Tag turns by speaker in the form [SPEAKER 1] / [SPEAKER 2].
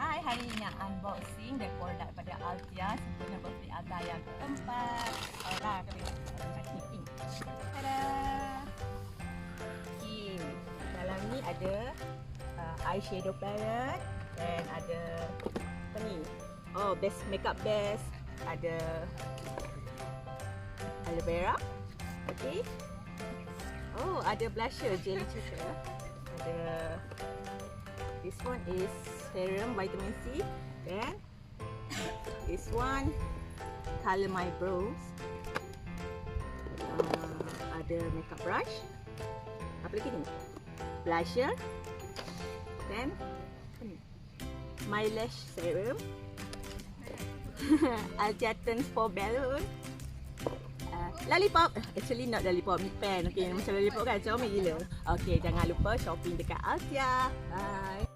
[SPEAKER 1] Hai, hari ini nak unboxing dan produk daripada Altia sempena birthday Alta yang keempat. Aura kena kaki pink. Tada! Okay. Dalam ni ada eyeshadow palette dan ada apa ni? Oh, best makeup base. Ada aloe vera. Okay. Oh, ada blusher jelly juga. Ada this one is serum vitamin C. Then this one color my brows. Ada makeup brush. Apa lagi ni? Blusher. Then my lash serum. Altia Turns for balloon. Lollipop. Actually not lollipop, ni pen. Okay, macam lollipop kan, comel gila. Okay, jangan lupa shopping dekat Altia. Bye.